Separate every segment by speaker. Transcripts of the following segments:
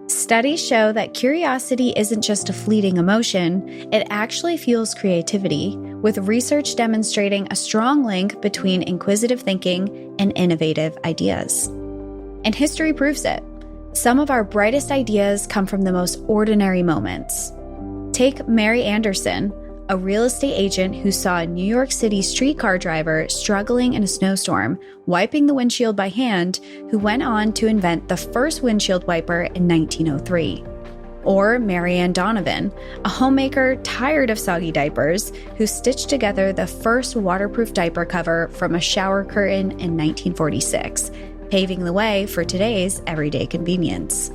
Speaker 1: Studies show that curiosity isn't just a fleeting emotion, it actually fuels creativity, with research demonstrating a strong link between inquisitive thinking and innovative ideas. And history proves it. Some of our brightest ideas come from the most ordinary moments. Take Mary Anderson, a real estate agent who saw a New York City streetcar driver struggling in a snowstorm, wiping the windshield by hand, who went on to invent the first windshield wiper in 1903. Or Marianne Donovan, a homemaker tired of soggy diapers, who stitched together the first waterproof diaper cover from a shower curtain in 1946, paving the way for today's everyday convenience.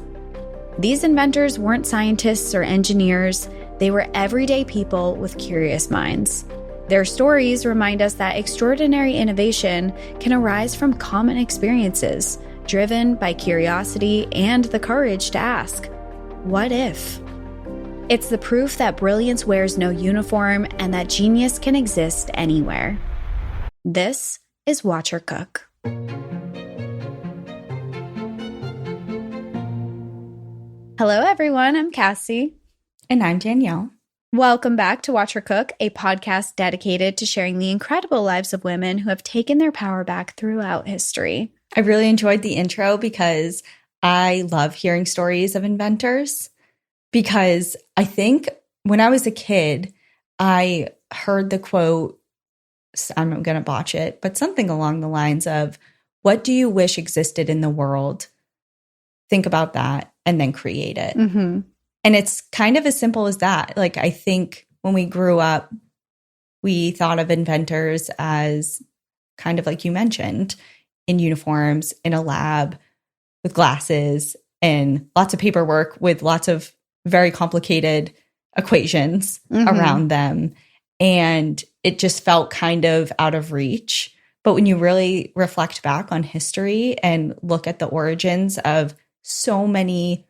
Speaker 1: These inventors weren't scientists or engineers. They were everyday people with curious minds. Their stories remind us that extraordinary innovation can arise from common experiences, driven by curiosity and the courage to ask, what if? It's the proof that brilliance wears no uniform and that genius can exist anywhere. This is Watch Her Cook. Hello, everyone. I'm Cassie.
Speaker 2: And I'm Danielle.
Speaker 1: Welcome back to Watch Her Cook, a podcast dedicated to sharing the incredible lives of women who have taken their power back throughout history.
Speaker 2: I really enjoyed the intro because I love hearing stories of inventors, because I think when I was a kid, I heard the quote, I'm going to botch it, but something along the lines of, what do you wish existed in the world? Think about that and then create it.
Speaker 1: Mm-hmm.
Speaker 2: And it's kind of as simple as that. Like, I think when we grew up, we thought of inventors as kind of like you mentioned, in uniforms, in a lab, with glasses and lots of paperwork with lots of very complicated equations around them. And it just felt kind of out of reach. But when you really reflect back on history and look at the origins of so many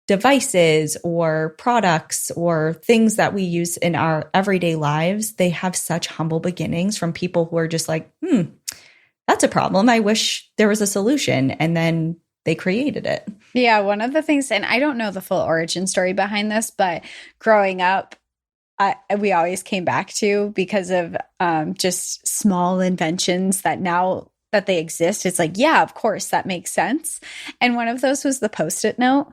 Speaker 2: devices or products or things that we use in our everyday lives, they have such humble beginnings from people who are just like, that's a problem. I wish there was a solution. And then they created it.
Speaker 1: Yeah, one of the things, and I don't know the full origin story behind this, but growing up, we always came back to, because of just small inventions that now that they exist, it's like, yeah, of course, that makes sense. And one of those was the Post-it note.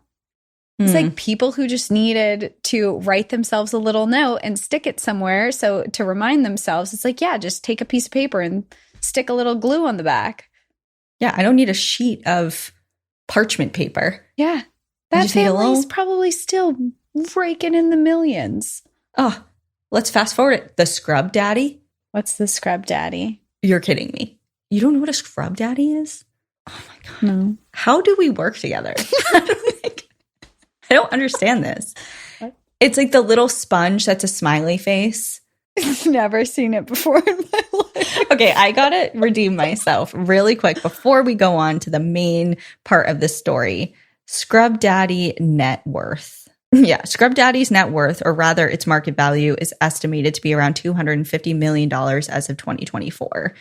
Speaker 1: It's like people who just needed to write themselves a little note and stick it somewhere. So to remind themselves, it's like, yeah, just take a piece of paper and stick a little glue on the back.
Speaker 2: Yeah, I don't need a sheet of parchment paper.
Speaker 1: Yeah. That family's probably still raking in the millions.
Speaker 2: Oh, let's fast forward it. The Scrub Daddy.
Speaker 1: What's the Scrub Daddy?
Speaker 2: You're kidding me. You don't know what a Scrub Daddy is? Oh my God.
Speaker 1: No.
Speaker 2: How do we work together? I don't understand this.
Speaker 1: What?
Speaker 2: It's like the little sponge that's a smiley face.
Speaker 1: Never seen it before in my life.
Speaker 2: Okay, I gotta redeem myself really quick before we go on to the main part of the story. Scrub Daddy net worth. Yeah, Scrub Daddy's net worth, or rather its market value, is estimated to be around $250 million as of 2024.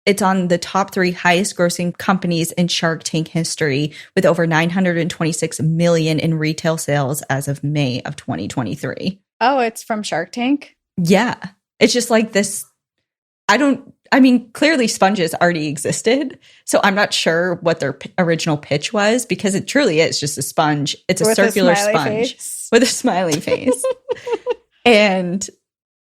Speaker 2: It's on the top 3 highest grossing companies in Shark Tank history, with over $926 million in retail sales as of May of 2023.
Speaker 1: Oh, it's from Shark Tank?
Speaker 2: Yeah. It's just like this. Clearly sponges already existed. So I'm not sure what their original pitch was, because it truly is just a sponge. It's a circular sponge with a smiley face. And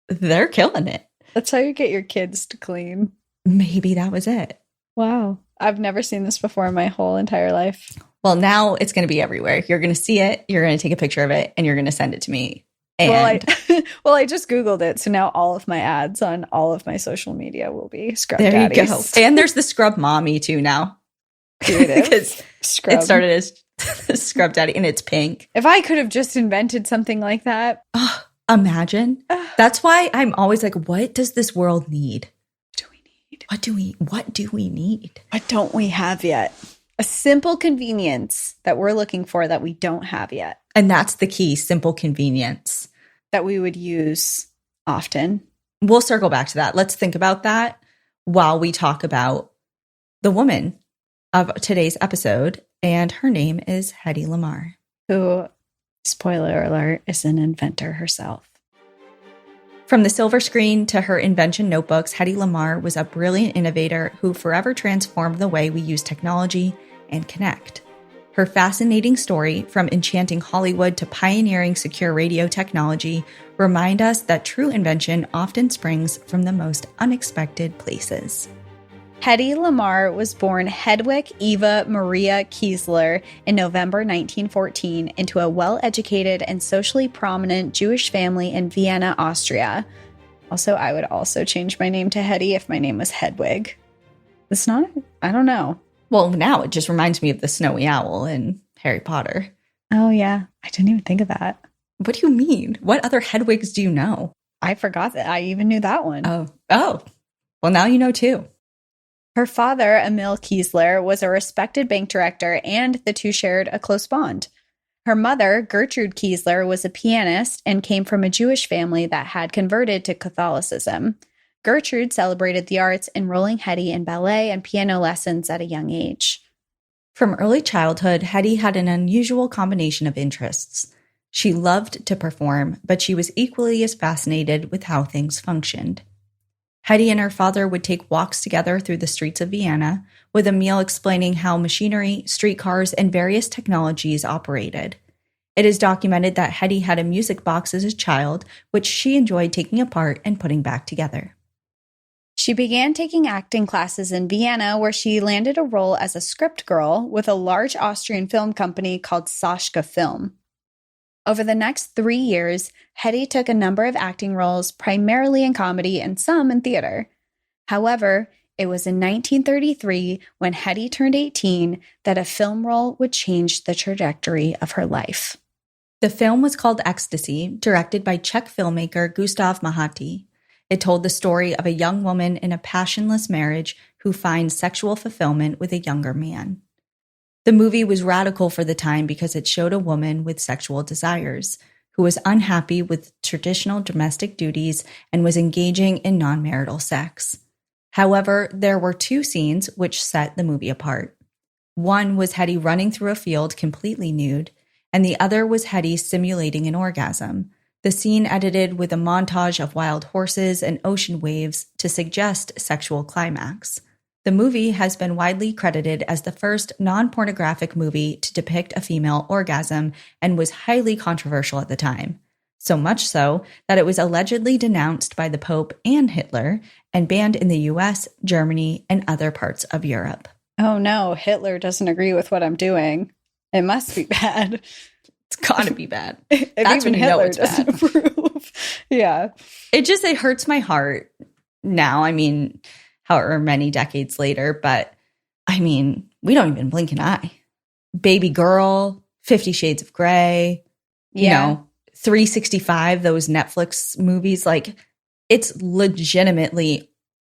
Speaker 2: they're killing it.
Speaker 1: That's how you get your kids to clean.
Speaker 2: Maybe that was it.
Speaker 1: Wow. I've never seen this before in my whole entire life.
Speaker 2: Well, now it's going to be everywhere. You're going to see it. You're going to take a picture of it and you're going to send it to me. And
Speaker 1: I just Googled it. So now all of my ads on all of my social media will be Scrub
Speaker 2: there
Speaker 1: Daddies.
Speaker 2: You go. And there's the Scrub Mommy too now.
Speaker 1: Because
Speaker 2: it started as Scrub Daddy and it's pink.
Speaker 1: If I could have just invented something like that.
Speaker 2: Oh, imagine. That's why I'm always like, what does this world need? What do we need?
Speaker 1: What don't we have yet? A simple convenience that we're looking for that we don't have yet.
Speaker 2: And that's the key, simple convenience.
Speaker 1: That we would use often.
Speaker 2: We'll circle back to that. Let's think about that while we talk about the woman of today's episode. And her name is Hedy Lamarr.
Speaker 1: who, spoiler alert, is an inventor herself.
Speaker 2: From the silver screen to her invention notebooks, Hedy Lamarr was a brilliant innovator who forever transformed the way we use technology and connect. Her fascinating story, from enchanting Hollywood to pioneering secure radio technology, remind us that true invention often springs from the most unexpected places.
Speaker 1: Hedy Lamarr was born Hedwig Eva Maria Kiesler in November 1914 into a well-educated and socially prominent Jewish family in Vienna, Austria. Also, I would also change my name to Hedy if my name was Hedwig. It's not, I don't know.
Speaker 2: Well, now it just reminds me of the snowy owl in Harry Potter.
Speaker 1: Oh, yeah. I didn't even think of that.
Speaker 2: What do you mean? What other Hedwigs do you know?
Speaker 1: I forgot that I even knew that one.
Speaker 2: Oh. Well, now you know too.
Speaker 1: Her father, Emil Kiesler, was a respected bank director, and the two shared a close bond. Her mother, Gertrude Kiesler, was a pianist and came from a Jewish family that had converted to Catholicism. Gertrude celebrated the arts, enrolling Hedy in ballet and piano lessons at a young age.
Speaker 2: From early childhood, Hedy had an unusual combination of interests. She loved to perform, but she was equally as fascinated with how things functioned. Hedy and her father would take walks together through the streets of Vienna, with Emil explaining how machinery, streetcars, and various technologies operated. It is documented that Hedy had a music box as a child, which she enjoyed taking apart and putting back together.
Speaker 1: She began taking acting classes in Vienna, where she landed a role as a script girl with a large Austrian film company called Saschka Film. Over the next 3 years, Hedy took a number of acting roles, primarily in comedy and some in theater. However, it was in 1933, when Hedy turned 18, that a film role would change the trajectory of her life.
Speaker 2: The film was called Ecstasy, directed by Czech filmmaker Gustav Mahati. It told the story of a young woman in a passionless marriage who finds sexual fulfillment with a younger man. The movie was radical for the time because it showed a woman with sexual desires who was unhappy with traditional domestic duties and was engaging in non-marital sex. However, there were 2 scenes which set the movie apart. One was Hedy running through a field completely nude, and the other was Hedy simulating an orgasm, the scene edited with a montage of wild horses and ocean waves to suggest sexual climax. The movie has been widely credited as the first non-pornographic movie to depict a female orgasm and was highly controversial at the time. So much so that it was allegedly denounced by the Pope and Hitler and banned in the US, Germany, and other parts of Europe.
Speaker 1: Oh no, Hitler doesn't agree with what I'm doing. It must be bad.
Speaker 2: It's gotta be bad.
Speaker 1: That's when Hitler doesn't approve. Yeah.
Speaker 2: It hurts my heart now. I mean, however many decades later, but I mean, we don't even blink an eye. Baby Girl, 50 Shades of Grey, you know, 365, those Netflix movies, like it's legitimately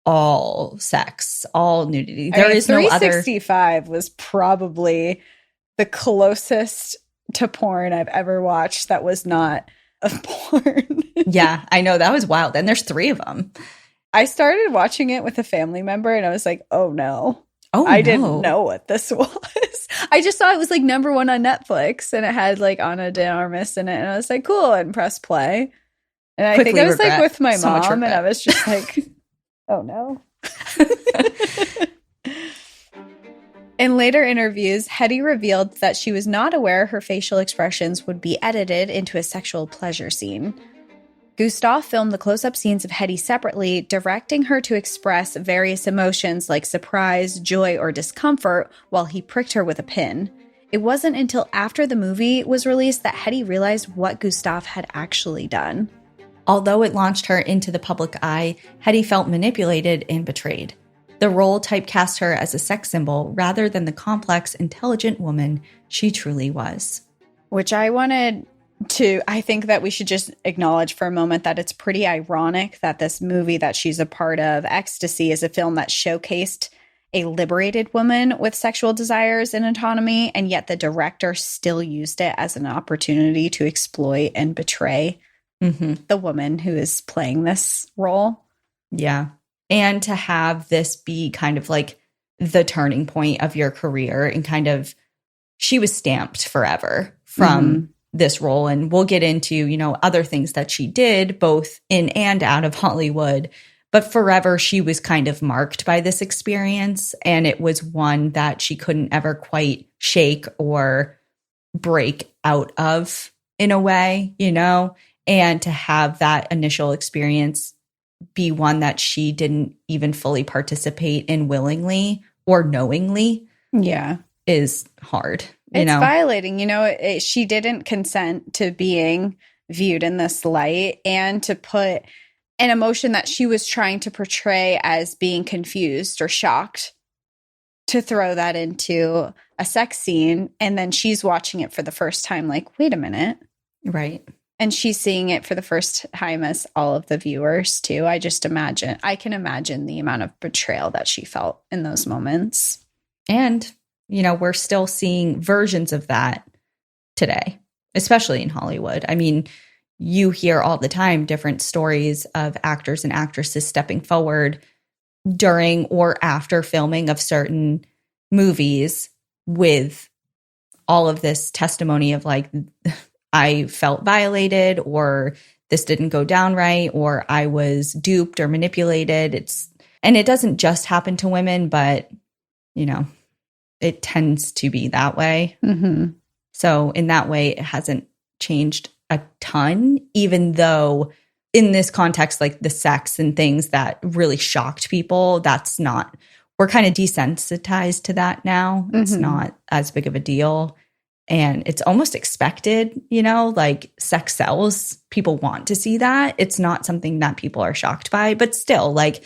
Speaker 2: all sex, all nudity. There is no other.
Speaker 1: 365 was probably the closest to porn I've ever watched that was not a porn.
Speaker 2: Yeah, I know. That was wild. And there's 3 of them.
Speaker 1: I started watching it with a family member and I was like, oh no.
Speaker 2: I
Speaker 1: didn't know what this was. I just saw it was like number 1 on Netflix and it had like Ana de Armas in it. And I was like, cool. And press play. And I think I was like with my mom and I was just like, oh no. In later interviews, Hedy revealed that she was not aware her facial expressions would be edited into a sexual pleasure scene. Gustav filmed the close-up scenes of Hedy separately, directing her to express various emotions like surprise, joy, or discomfort while he pricked her with a pin. It wasn't until after the movie was released that Hedy realized what Gustav had actually done.
Speaker 2: Although it launched her into the public eye, Hedy felt manipulated and betrayed. The role typecast her as a sex symbol rather than the complex, intelligent woman she truly was.
Speaker 1: Which I think that we should just acknowledge for a moment that it's pretty ironic that this movie that she's a part of, Ecstasy, is a film that showcased a liberated woman with sexual desires and autonomy, and yet the director still used it as an opportunity to exploit and betray the woman who is playing this role.
Speaker 2: Yeah. And to have this be kind of like the turning point of your career and kind of she was stamped forever from this role. And we'll get into, you know, other things that she did both in and out of Hollywood. But forever, she was kind of marked by this experience. And it was one that she couldn't ever quite shake or break out of in a way, you know, and to have that initial experience be one that she didn't even fully participate in willingly or knowingly.
Speaker 1: Yeah.
Speaker 2: Is hard.
Speaker 1: It's violating, you know, she didn't consent to being viewed in this light and to put an emotion that she was trying to portray as being confused or shocked, to throw that into a sex scene. And then she's watching it for the first time, like, wait a minute.
Speaker 2: Right.
Speaker 1: And she's seeing it for the first time as all of the viewers too. I can imagine the amount of betrayal that she felt in those moments.
Speaker 2: And, you know, we're still seeing versions of that today, especially in Hollywood. I mean, you hear all the time different stories of actors and actresses stepping forward during or after filming of certain movies with all of this testimony of like, I felt violated, or this didn't go down right, or I was duped or manipulated. And it doesn't just happen to women, but, you know, it tends to be that way.
Speaker 1: Mm-hmm.
Speaker 2: So in that way, it hasn't changed a ton, even though in this context, like the sex and things that really shocked people, we're kind of desensitized to that now. It's not as big of a deal. And it's almost expected, you know, like sex sells. People want to see that. It's not something that people are shocked by, but still, like,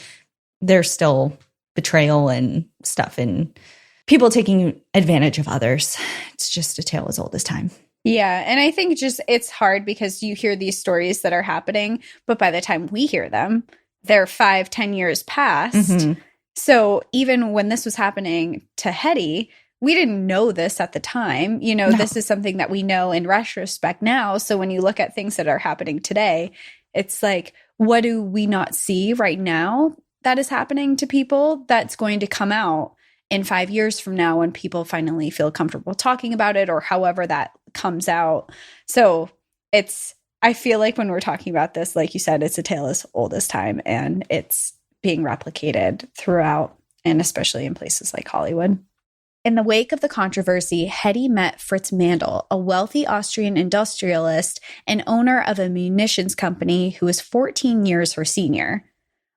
Speaker 2: there's still betrayal and stuff and people taking advantage of others. It's just a tale as old as time.
Speaker 1: Yeah. And I think just it's hard because you hear these stories that are happening, but by the time we hear them, they're 5-10 years past. So even when this was happening to Hedy, we didn't know this at the time. You know, This is something that we know in retrospect now. So when you look at things that are happening today, it's like, what do we not see right now that is happening to people that's going to come out in 5 years from now when people finally feel comfortable talking about it or however that comes out. So I feel like when we're talking about this, like you said, it's a tale as old as time, and it's being replicated throughout, and especially in places like Hollywood. In the wake of the controversy, Hedy met Fritz Mandl, a wealthy Austrian industrialist and owner of a munitions company who was 14 years her senior.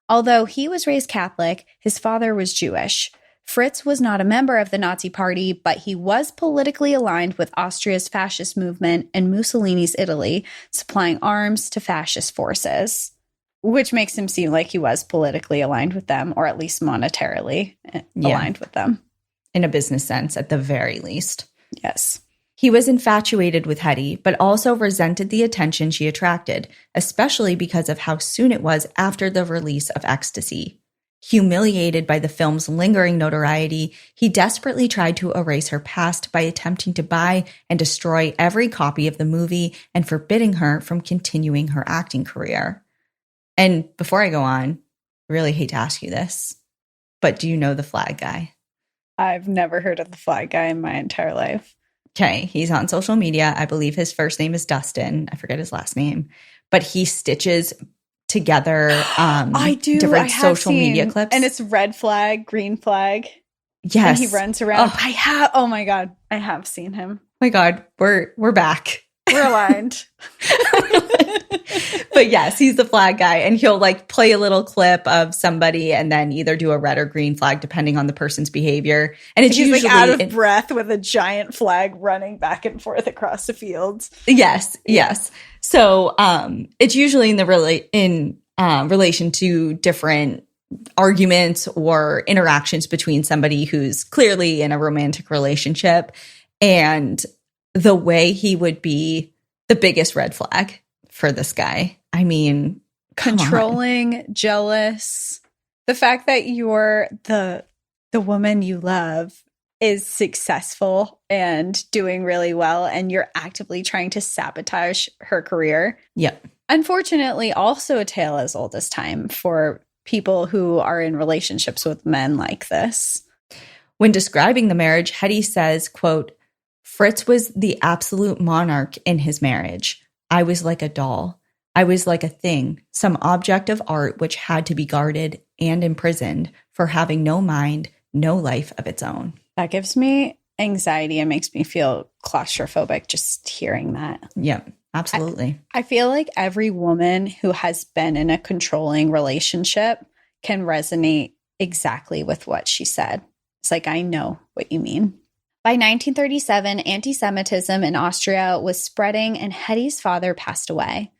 Speaker 1: Although he was raised Catholic, his father was Jewish. Fritz was not a member of the Nazi Party, but he was politically aligned with Austria's fascist movement and Mussolini's Italy, supplying arms to fascist forces, which makes him seem like he was politically aligned with them, or at least monetarily aligned with them.
Speaker 2: In a business sense, at the very least.
Speaker 1: Yes.
Speaker 2: He was infatuated with Hedy, but also resented the attention she attracted, especially because of how soon it was after the release of Ecstasy. Humiliated by the film's lingering notoriety, he desperately tried to erase her past by attempting to buy and destroy every copy of the movie and forbidding her from continuing her acting career. And before I go on, I really hate to ask you this, but do you know the Flag Guy?
Speaker 1: I've never heard of the Flag Guy in my entire life.
Speaker 2: Okay, he's on social media. I believe his first name is Dustin. I forget his last name. But he stitches together different social media clips.
Speaker 1: And it's red flag, green flag.
Speaker 2: Yes.
Speaker 1: And he runs around. Oh my God. I have seen him.
Speaker 2: Oh my God, we're back.
Speaker 1: We're aligned.
Speaker 2: But yes, he's the Flag Guy, and he'll like play a little clip of somebody and then either do a red or green flag depending on the person's behavior. And it's usually
Speaker 1: like out of breath with a giant flag running back and forth across the fields.
Speaker 2: Yes. So it's usually in relation to different arguments or interactions between somebody who's clearly in a romantic relationship, and the way he would be the biggest red flag for this guy. I mean,
Speaker 1: controlling, jealous. The fact that you're the woman you love is successful and doing really well, and you're actively trying to sabotage her career.
Speaker 2: Yep.
Speaker 1: Unfortunately, also a tale as old as time for people who are in relationships with men like this.
Speaker 2: When describing the marriage, Hedy says, quote, Fritz was the absolute monarch in his marriage. I was like a doll. I was like a thing, some object of art which had to be guarded and imprisoned for having no mind, no life of its own.
Speaker 1: That gives me anxiety and makes me feel claustrophobic just hearing that.
Speaker 2: Yep, absolutely.
Speaker 1: I feel like every woman who has been in a controlling relationship can resonate exactly with what she said. It's like, I know what you mean. By 1937, anti-Semitism in Austria was spreading and Hedy's father passed away.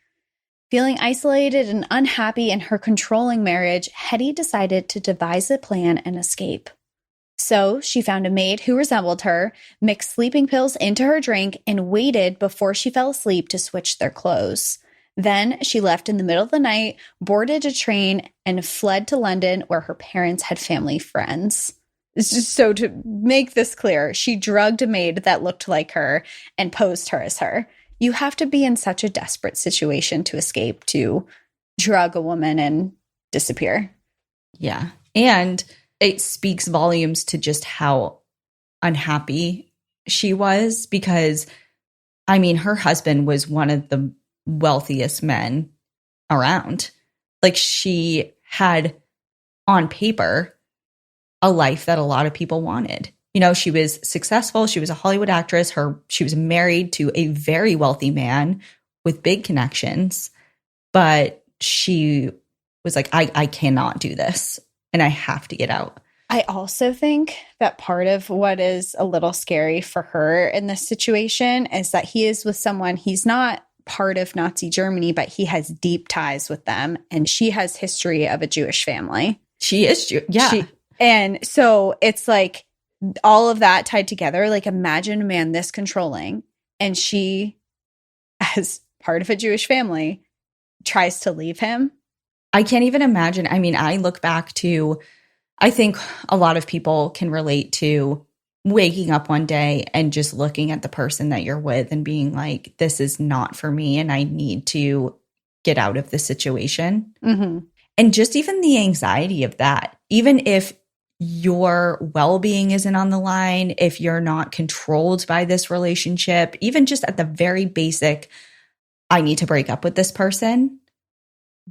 Speaker 1: Feeling isolated and unhappy in her controlling marriage, Hedy decided to devise a plan and escape. So she found a maid who resembled her, mixed sleeping pills into her drink, and waited before she fell asleep to switch their clothes. Then she left in the middle of the night, boarded a train, and fled to London where her parents had family friends. It's just so to make this clear, she drugged a maid that looked like her and posed her as her. You have to be in such a desperate situation to escape, to drug a woman and disappear.
Speaker 2: Yeah. And it speaks volumes to just how unhappy she was because, I mean, her husband was one of the wealthiest men around. Like, she had, on paper, a life that a lot of people wanted. You know, she was successful. She was a Hollywood actress. She was married to a very wealthy man with big connections. But she was like, I cannot do this and I have to get out.
Speaker 1: I also think that part of what is a little scary for her in this situation is that he is with someone, he's not part of Nazi Germany, but he has deep ties with them. And she has history of a Jewish family.
Speaker 2: She is Jewish. Yeah.
Speaker 1: And so it's like all of that tied together. Like, imagine a man this controlling and she, as part of a Jewish family, tries to leave him.
Speaker 2: I can't even imagine. I mean, I look back to, I think a lot of people can relate to waking up one day and just looking at the person that you're with and being like, this is not for me and I need to get out of this situation.
Speaker 1: Mm-hmm.
Speaker 2: And just even the anxiety of that, even if your well-being isn't on the line, if you're not controlled by this relationship, even just at the very basic, I need to break up with this person,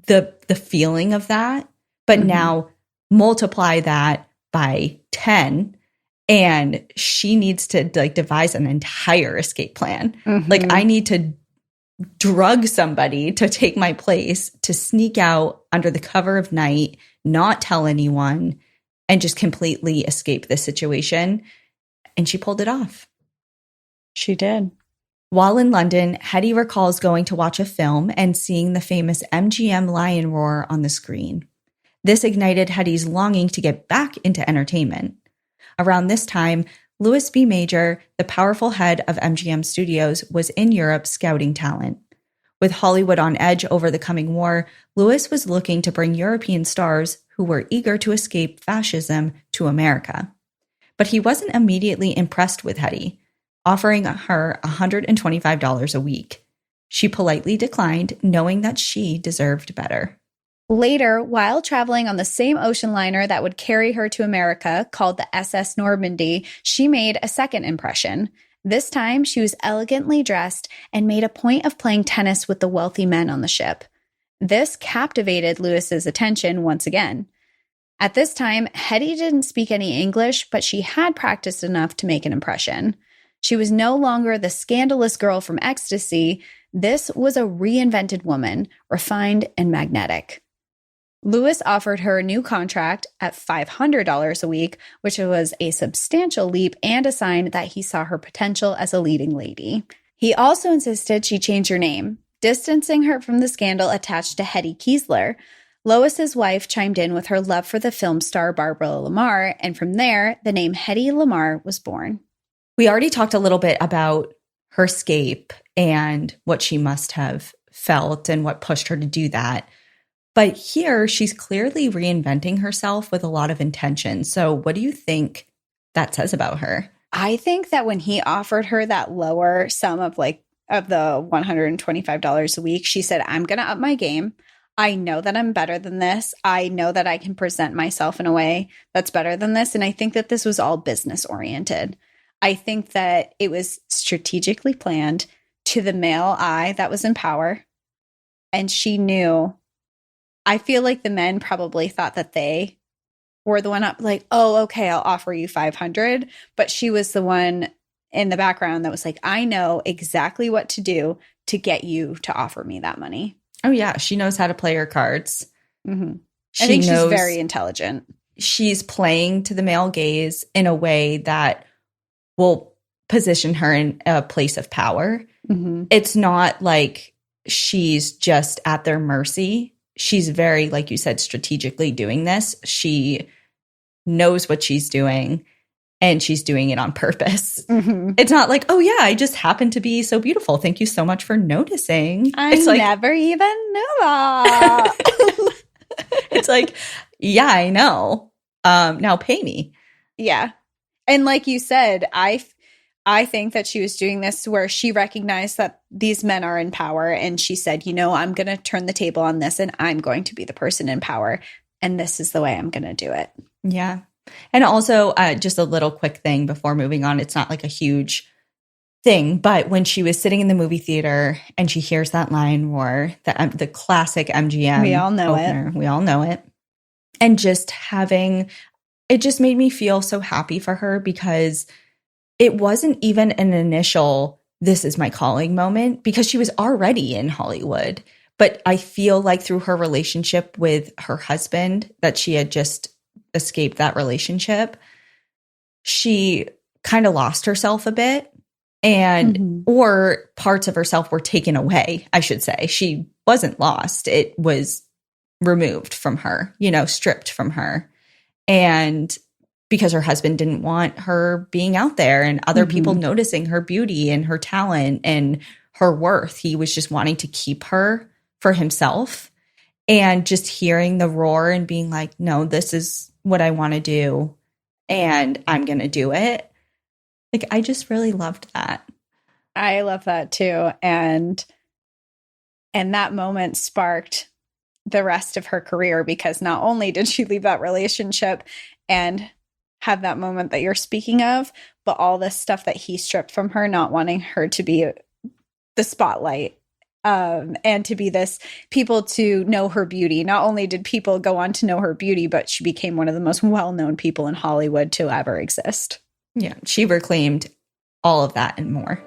Speaker 2: the feeling of that, but now multiply that by 10 and she needs to like devise an entire escape plan. Like, I need to drug somebody to take my place, to sneak out under the cover of night, not tell anyone, and just completely escape this situation. And she pulled it off.
Speaker 1: She did.
Speaker 2: While in London, Hedy recalls going to watch a film and seeing the famous MGM lion roar on the screen. This ignited Hedy's longing to get back into entertainment. Around this time, Louis B. Major, the powerful head of MGM Studios, was in Europe scouting talent. With Hollywood on edge over the coming war, Louis was looking to bring European stars who were eager to escape fascism to America. But he wasn't immediately impressed with Hedy, offering her $125 a week. She politely declined, knowing that she deserved better.
Speaker 1: Later, while traveling on the same ocean liner that would carry her to America, called the SS Normandy, she made a second impression. This time, she was elegantly dressed and made a point of playing tennis with the wealthy men on the ship. This captivated Louis's attention once again. At this time, Hedy didn't speak any English, but she had practiced enough to make an impression. She was no longer the scandalous girl from Ecstasy. This was a reinvented woman, refined and magnetic. Louis offered her a new contract at $500 a week, which was a substantial leap and a sign that he saw her potential as a leading lady. He also insisted she change her name, distancing her from the scandal attached to Hedy Kiesler. Lois's wife chimed in with her love for the film star Barbara Lamarr, and from there, the name Hedy Lamarr was born.
Speaker 2: We already talked a little bit about her escape and what she must have felt and what pushed her to do that. But here, she's clearly reinventing herself with a lot of intention. So what do you think that says about her?
Speaker 1: I think that when he offered her that lower sum of the $125 a week, she said, I'm going to up my game. I know that I'm better than this. I know that I can present myself in a way that's better than this. And I think that this was all business oriented. I think that it was strategically planned to the male eye that was in power. And she knew, I feel like the men probably thought that they were the one up, like, oh, okay, I'll offer you 500. But she was the one in the background that was like, I know exactly what to do to get you to offer me that money.
Speaker 2: Oh, yeah. She knows how to play her cards.
Speaker 1: Mm-hmm. I think she's very intelligent.
Speaker 2: She's playing to the male gaze in a way that will position her in a place of power.
Speaker 1: Mm-hmm.
Speaker 2: It's not like she's just at their mercy. She's very, like you said, strategically doing this. She knows what she's doing, and she's doing it on purpose.
Speaker 1: Mm-hmm.
Speaker 2: It's not like, oh, yeah, I just happen to be so beautiful. Thank you so much for noticing.
Speaker 1: I never even knew that.
Speaker 2: It's like, yeah, I know. Now pay me.
Speaker 1: Yeah. And like you said, I think that she was doing this where she recognized that these men are in power, and she said, you know, I'm going to turn the table on this, and I'm going to be the person in power, and this is the way I'm going to do it.
Speaker 2: Yeah. And also, just a little quick thing before moving on. It's not like a huge thing, but when she was sitting in the movie theater and she hears that line war, the classic MGM.
Speaker 1: We all know
Speaker 2: opener, we all know it. And just it just made me feel so happy for her, because it wasn't even an initial, this is my calling moment, because she was already in Hollywood. But I feel like through her relationship with her husband, that she had just escaped that relationship, she kind of lost herself a bit, and or parts of herself were taken away, I should say. She wasn't lost. It was removed from her, stripped from her. And because her husband didn't want her being out there and other people noticing her beauty and her talent and her worth. He was just wanting to keep her for himself, and just hearing the roar and being like, no, this is what I want to do, and I'm going to do it. Like, I just really loved that.
Speaker 1: I love that too. And that moment sparked the rest of her career, because not only did she leave that relationship and have that moment that you're speaking of, but all this stuff that he stripped from her, not wanting her to be the spotlight, and to be this, people to know her beauty. Not only did people go on to know her beauty, but she became one of the most well-known people in Hollywood to ever exist.
Speaker 2: Yeah, she reclaimed all of that and more.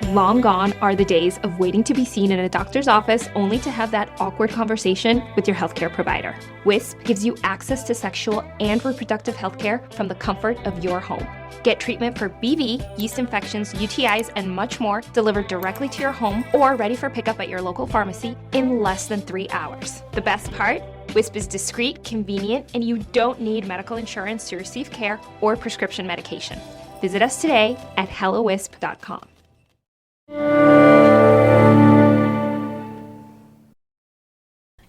Speaker 3: Long gone are the days of waiting to be seen in a doctor's office only to have that awkward conversation with your healthcare provider. Wisp gives you access to sexual and reproductive healthcare from the comfort of your home. Get treatment for BV, yeast infections, UTIs, and much more delivered directly to your home or ready for pickup at your local pharmacy in less than 3 hours. The best part? Wisp is discreet, convenient, and you don't need medical insurance to receive care or prescription medication. Visit us today at hellowisp.com.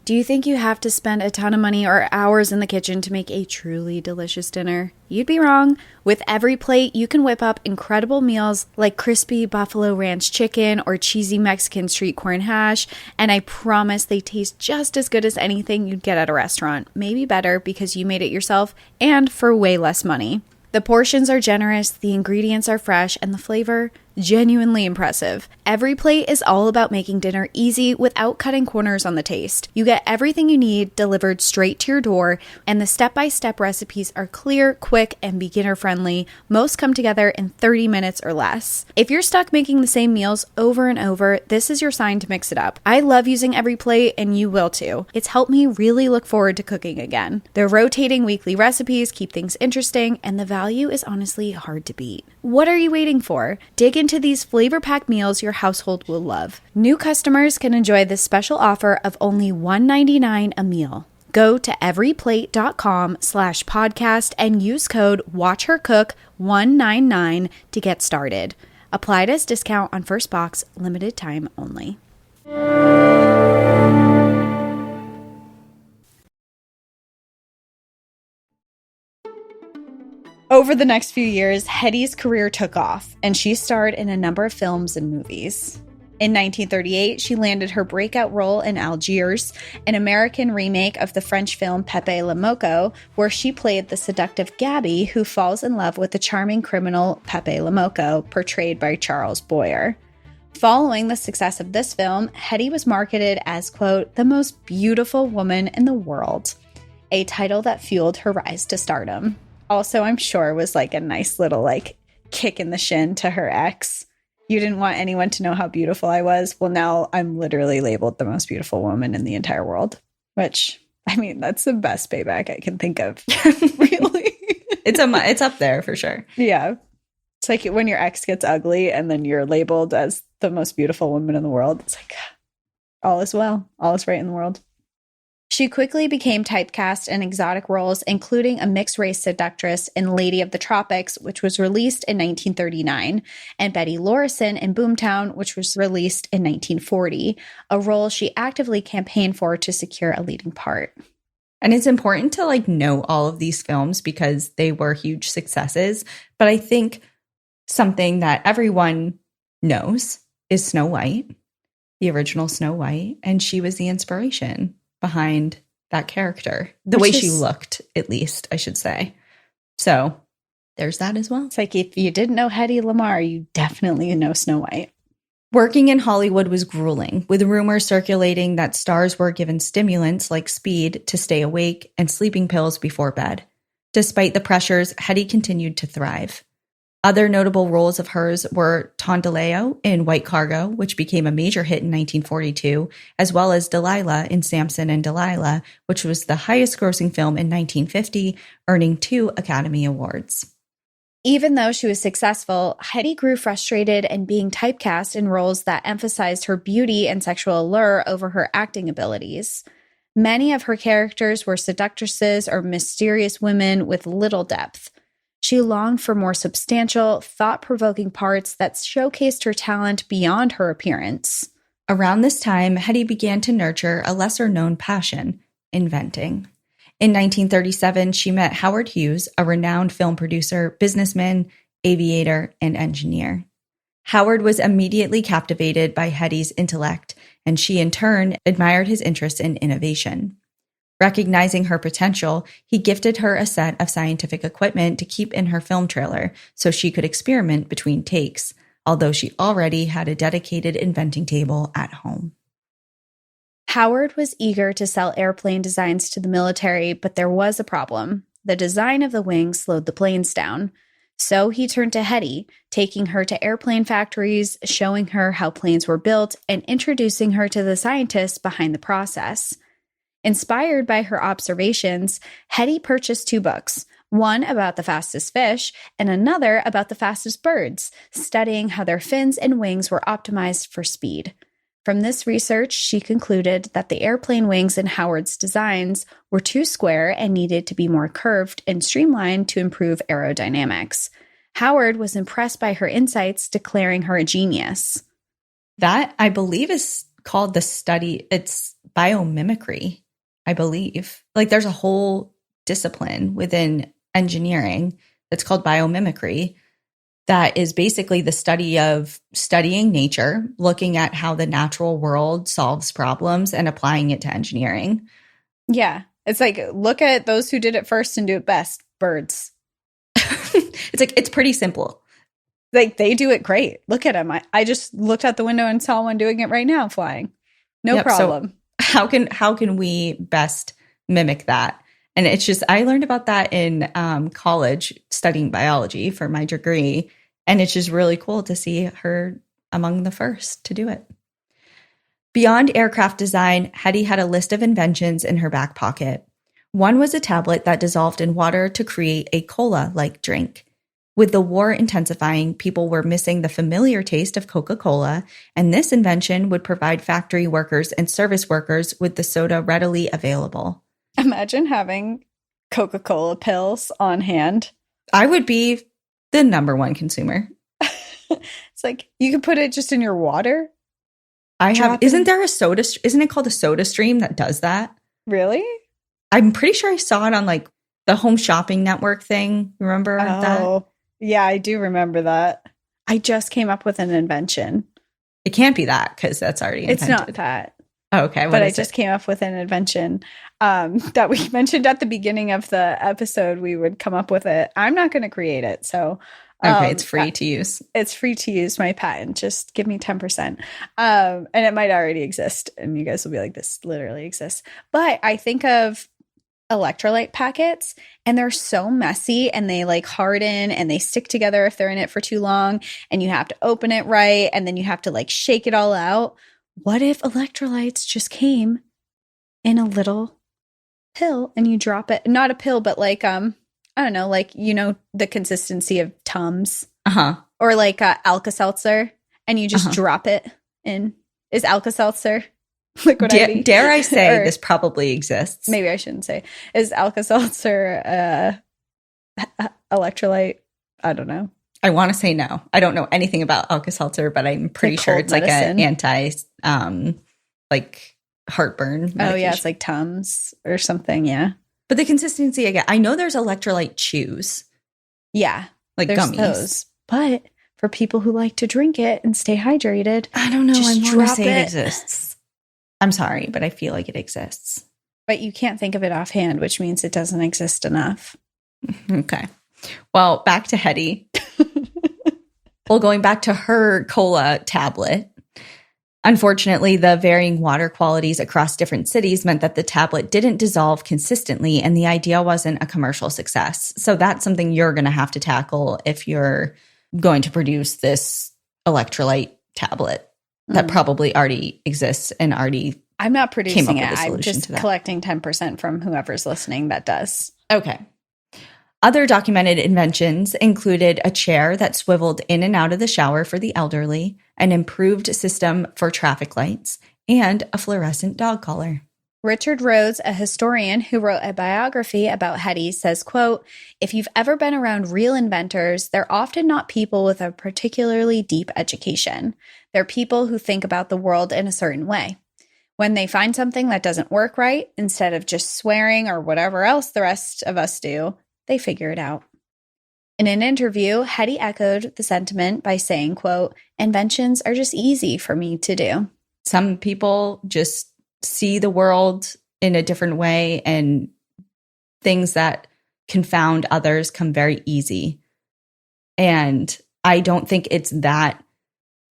Speaker 1: Do you think you have to spend a ton of money or hours in the kitchen to make a truly delicious dinner? You'd be wrong. With every plate, you can whip up incredible meals like crispy buffalo ranch chicken or cheesy Mexican street corn hash, and I promise they taste just as good as anything you'd get at a restaurant. Maybe better, because you made it yourself and for way less money. The portions are generous, the ingredients are fresh, and the flavor, genuinely impressive. Every plate is all about making dinner easy without cutting corners on the taste. You get everything you need delivered straight to your door, and the step-by-step recipes are clear, quick, and beginner-friendly. Most come together in 30 minutes or less. If you're stuck making the same meals over and over, this is your sign to mix it up. I love using Every Plate, and you will too. It's helped me really look forward to cooking again. Their rotating weekly recipes keep things interesting, and the value is honestly hard to beat. What are you waiting for? Dig into these flavor-packed meals your household will love. New customers can enjoy this special offer of only $1.99 a meal. Go to everyplate.com/podcast and use code WatchHerCook199 to get started. Applied as discount on first box, limited time only. Over the next few years, Hedy's career took off, and she starred in a number of films and movies. In 1938, she landed her breakout role in Algiers, an American remake of the French film Pepe Le Moko, where she played the seductive Gabby who falls in love with the charming criminal Pepe Le Moko, portrayed by Charles Boyer. Following the success of this film, Hedy was marketed as, quote, the most beautiful woman in the world, a title that fueled her rise to stardom. Also, I'm sure was like a nice little kick in the shin to her ex. You didn't want anyone to know how beautiful I was. Well, now I'm literally labeled the most beautiful woman in the entire world, which, I mean, that's the best payback I can think of. Really?
Speaker 2: It's up there for sure.
Speaker 1: Yeah. It's like when your ex gets ugly and then you're labeled as the most beautiful woman in the world. It's like, all is well. All is right in the world. She quickly became typecast in exotic roles, including a mixed-race seductress in Lady of the Tropics, which was released in 1939, and Betty Lorison in Boomtown, which was released in 1940, a role she actively campaigned for to secure a leading part.
Speaker 2: And it's important to know all of these films because they were huge successes. But I think something that everyone knows is Snow White, the original Snow White, and she was the inspiration behind that character, the way she looked, at least, I should say. So there's that as well.
Speaker 1: It's like if you didn't know Hedy Lamarr, you definitely know Snow White.
Speaker 2: Working in Hollywood was grueling, with rumors circulating that stars were given stimulants like speed to stay awake and sleeping pills before bed. Despite the pressures, Hedy continued to thrive. Other notable roles of hers were Tondaleo in White Cargo, which became a major hit in 1942, as well as Delilah in Samson and Delilah, which was the highest-grossing film in 1950, earning 2 Academy Awards.
Speaker 1: Even though she was successful, Hedy grew frustrated in being typecast in roles that emphasized her beauty and sexual allure over her acting abilities. Many of her characters were seductresses or mysterious women with little depth. She longed for more substantial, thought-provoking parts that showcased her talent beyond her appearance.
Speaker 2: Around this time, Hedy began to nurture a lesser-known passion, inventing. In 1937, she met Howard Hughes, a renowned film producer, businessman, aviator, and engineer. Howard was immediately captivated by Hedy's intellect, and she in turn admired his interest in innovation. Recognizing her potential, he gifted her a set of scientific equipment to keep in her film trailer so she could experiment between takes, although she already had a dedicated inventing table at home.
Speaker 1: Howard was eager to sell airplane designs to the military, but there was a problem. The design of the wings slowed the planes down. So he turned to Hedy, taking her to airplane factories, showing her how planes were built, and introducing her to the scientists behind the process. Inspired by her observations, Hedy purchased 2 books, one about the fastest fish and another about the fastest birds, studying how their fins and wings were optimized for speed. From this research, she concluded that the airplane wings in Howard's designs were too square and needed to be more curved and streamlined to improve aerodynamics. Howard was impressed by her insights, declaring her a genius.
Speaker 2: That, I believe, is called the study. It's biomimicry, I believe. There's a whole discipline within engineering that's called biomimicry that is basically the study of studying nature, looking at how the natural world solves problems and applying it to engineering.
Speaker 1: Yeah. It's like, look at those who did it first and do it best. Birds.
Speaker 2: It's pretty simple.
Speaker 1: They do it great. Look at them. I just looked out the window and saw one doing it right now, flying. No problem.
Speaker 2: So how can we best mimic that? And it's just, I learned about that in college studying biology for my degree. And it's just really cool to see her among the first to do it. Beyond aircraft design, Hedy had a list of inventions in her back pocket. One was a tablet that dissolved in water to create a cola-like drink. With the war intensifying, people were missing the familiar taste of Coca-Cola, and this invention would provide factory workers and service workers with the soda readily available.
Speaker 1: Imagine having Coca-Cola pills on hand.
Speaker 2: I would be the number one consumer.
Speaker 1: It's like, you can put it just in your water.
Speaker 2: Isn't it called a Soda Stream that does that?
Speaker 1: Really?
Speaker 2: I'm pretty sure I saw it on the Home Shopping Network thing. Remember that?
Speaker 1: Yeah, I do remember that. I just came up with an invention.
Speaker 2: It can't be that because that's already invented.
Speaker 1: It's not that.
Speaker 2: Oh, okay.
Speaker 1: But I just came up with an invention that we mentioned at the beginning of the episode. We would come up with it. I'm not going to create it. So
Speaker 2: okay, it's free to use.
Speaker 1: It's free to use, my patent. Just give me 10%. And it might already exist. And you guys will be like, this literally exists. But I think of electrolyte packets, and they're so messy, and they like harden and they stick together if they're in it for too long, and you have to open it right, and then you have to like shake it all out. What if electrolytes just came in a little pill and you drop it? Not a pill, but like I don't know, like, you know, the consistency of Tums, or like Alka-Seltzer, and you just drop it in. Is Alka-Seltzer liquid IV?
Speaker 2: Dare I say this probably exists?
Speaker 1: Maybe I shouldn't say. Is Alka-Seltzer electrolyte? I don't know.
Speaker 2: I want to say no. I don't know anything about Alka-Seltzer, but I'm pretty sure it's medicine. Like an like heartburn medication.
Speaker 1: Oh yeah, it's like Tums or something. Yeah,
Speaker 2: but the consistency again. I know there's electrolyte chews.
Speaker 1: Yeah,
Speaker 2: like
Speaker 1: there's
Speaker 2: gummies.
Speaker 1: Those. But for people who like to drink it and stay hydrated,
Speaker 2: I don't know.
Speaker 1: Just
Speaker 2: I want to say
Speaker 1: it
Speaker 2: exists. I'm sorry, but I feel like it exists.
Speaker 1: But you can't think of it offhand, which means it doesn't exist enough.
Speaker 2: Okay. Well, back to Hedy. Well, going back to her cola tablet, unfortunately, the varying water qualities across different cities meant that the tablet didn't dissolve consistently, and the idea wasn't a commercial success. So that's something you're going to have to tackle if you're going to produce this electrolyte tablet that probably already exists and already
Speaker 1: I'm not producing it.
Speaker 2: I'm
Speaker 1: just collecting 10% from whoever's listening that does.
Speaker 2: Okay. Other documented inventions included a chair that swiveled in and out of the shower for the elderly, an improved system for traffic lights, and a fluorescent dog collar.
Speaker 1: Richard Rhodes, a historian who wrote a biography about Hedy, says, quote, "If you've ever been around real inventors, they're often not people with a particularly deep education. They're people who think about the world in a certain way. When they find something that doesn't work right, instead of just swearing or whatever else the rest of us do, they figure it out." In an interview, Hedy echoed the sentiment by saying, quote, "Inventions are just easy for me to do."
Speaker 2: Some people just see the world in a different way, and things that confound others come very easy. And I don't think it's that